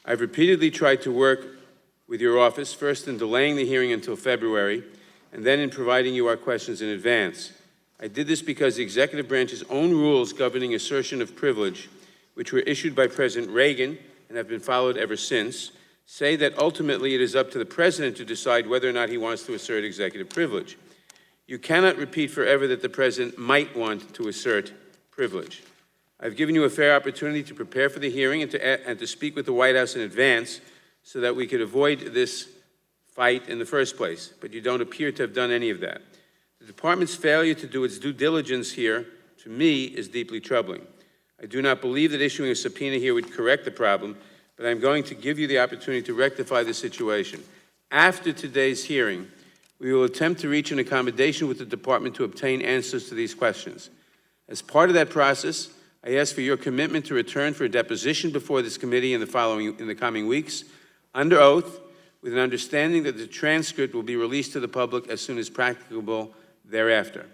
I've repeatedly tried to work with your office, first in delaying the hearing until February, and then in providing you our questions in advance. I did this because the executive branch's own rules governing assertion of privilege, which were issued by President Reagan and have been followed ever since, say that ultimately it is up to the president to decide whether or not he wants to assert executive privilege. You cannot repeat forever that the president might want to assert privilege. I've given you a fair opportunity to prepare for the hearing and to speak with the White House in advance so that we could avoid this fight in the first place, but you don't appear to have done any of that. The department's failure to do its due diligence here, to me, is deeply troubling. I do not believe that issuing a subpoena here would correct the problem, but I'm going to give you the opportunity to rectify the situation. After today's hearing, we will attempt to reach an accommodation with the department to obtain answers to these questions. As part of that process, I ask for your commitment to return for a deposition before this committee in the coming weeks, under oath, with an understanding that the transcript will be released to the public as soon as practicable thereafter.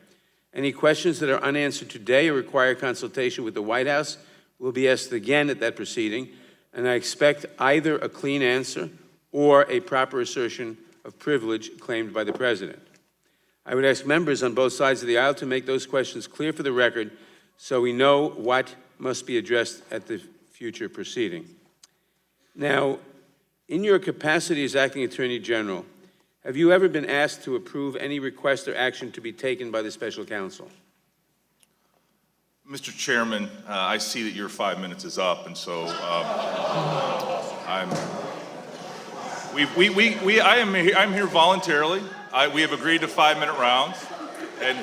Any questions that are unanswered today or require consultation with the White House will be asked again at that proceeding, and I expect either a clean answer or a proper assertion of privilege claimed by the President. I would ask members on both sides of the aisle to make those questions clear for the record so we know what must be addressed at the future proceeding. Now, in your capacity as Acting Attorney General, have you ever been asked to approve any request or action to be taken by the Special Counsel? Mr. Chairman, I see that your 5 minutes is up, and so I'm here voluntarily. We have agreed to 5-minute rounds, and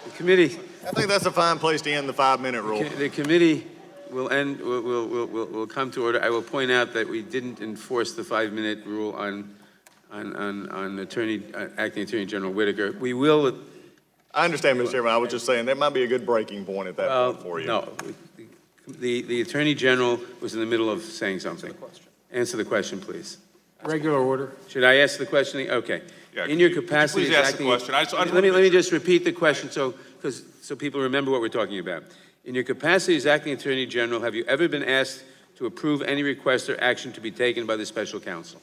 the committee. I think that's a fine place to end the 5-minute rule. The committee will come to order. I will point out that we didn't enforce the 5-minute rule on Acting Attorney General Whitaker. We will. I understand, Mr. Chairman. I was just saying that might be a good breaking point at that point for you. No, the Attorney General was in the middle of saying something. Answer the question, please. Regular order. Should I ask the question? Okay. Yeah, in your capacity please as ask the acting, question. let me just repeat the question so people remember what we're talking about. In your capacity as Acting Attorney General, have you ever been asked to approve any request or action to be taken by the Special Counsel?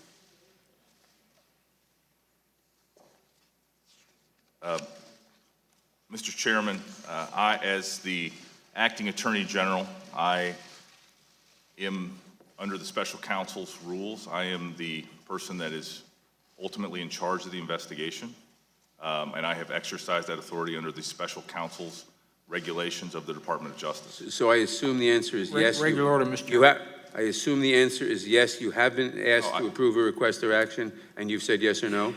Mr. Chairman, I, as the Acting Attorney General, I am under the Special Counsel's rules. I am the person that is ultimately in charge of the investigation, and I have exercised that authority under the Special Counsel's regulations of the Department of Justice. So I assume the answer is yes. Regular order, Mr. Chairman. I assume the answer is yes. You have been asked to approve a request or action, and you've said yes or no?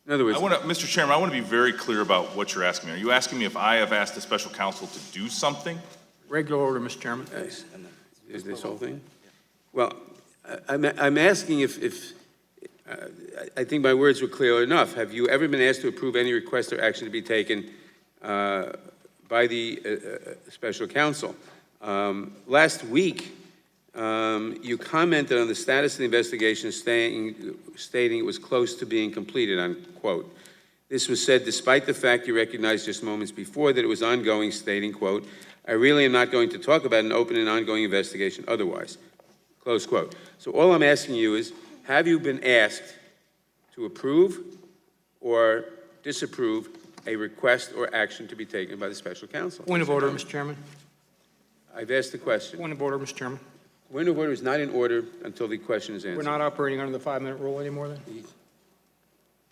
In other words, Mr. Chairman, I want to be very clear about what you're asking me. Are you asking me if I have asked the Special Counsel to do something? Regular order, Mr. Chairman. is this whole thing? Well, I'm asking if I think my words were clear enough. Have you ever been asked to approve any request or action to be taken by the Special Counsel? Last week, you commented on the status of the investigation, stating it was close to being completed, unquote. This was said despite the fact you recognized just moments before that it was ongoing, stating, quote, I really am not going to talk about an open and ongoing investigation otherwise, close quote. So all I'm asking you is, have you been asked to approve or disapprove a request or action to be taken by the Special Counsel? Point of order, Mr. Chairman. I've asked the question. Point of order, Mr. Chairman. Point of order is not in order until the question is answered. We're not operating under the 5-minute rule anymore then?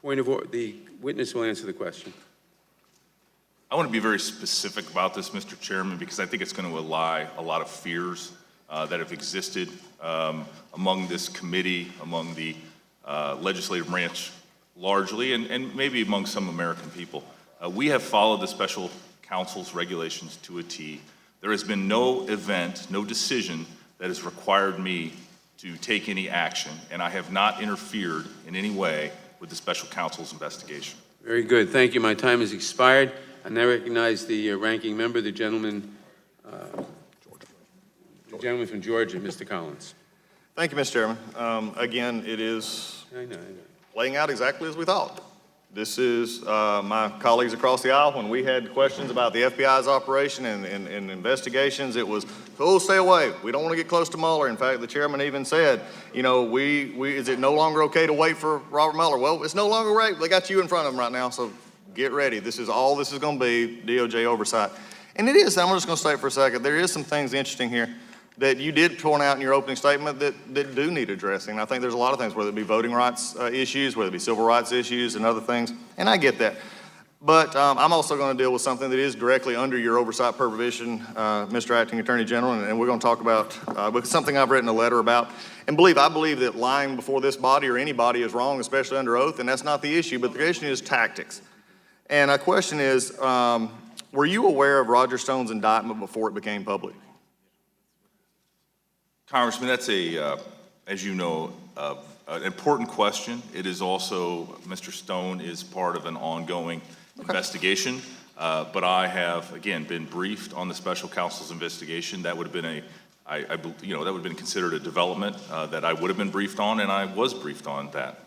Point of order, the witness will answer the question. I want to be very specific about this, Mr. Chairman, because I think it's going to allay a lot of fears that have existed among this committee, among the legislative branch largely, and maybe among some American people. We have followed the Special Counsel's regulations to a T. There has been no event, no decision that has required me to take any action, and I have not interfered in any way with the Special Counsel's investigation. Very good. Thank you. My time has expired. I now recognize the ranking member, the gentleman from Georgia, Mr. Collins. Thank you, Mr. Chairman. Again, it is I know. playing out exactly as we thought. This is my colleagues across the aisle. When we had questions about the FBI's operation and investigations, it was, oh, stay away. We don't want to get close to Mueller. In fact, the chairman even said, you know, is it no longer okay to wait for Robert Mueller? Well, it's no longer right. They got you in front of them right now, so get ready. This is all this is going to be, DOJ oversight. And it is, I'm just going to say it for a second, there is some things interesting here that you did point out in your opening statement that do need addressing. I think there's a lot of things, whether it be voting rights issues, whether it be civil rights issues and other things, and I get that. But I'm also going to deal with something that is directly under your oversight purview, Mr. Acting Attorney General, and we're going to talk about something I've written a letter about. And I believe that lying before this body or anybody is wrong, especially under oath, and that's not the issue, but the issue is tactics. And a question is, were you aware of Roger Stone's indictment before it became public? Congressman, that's as you know, an important question. It is also, Mr. Stone is part of an ongoing investigation, but I have, again, been briefed on the special counsel's investigation. That would have been that would have been considered a development that I would have been briefed on, and I was briefed on that.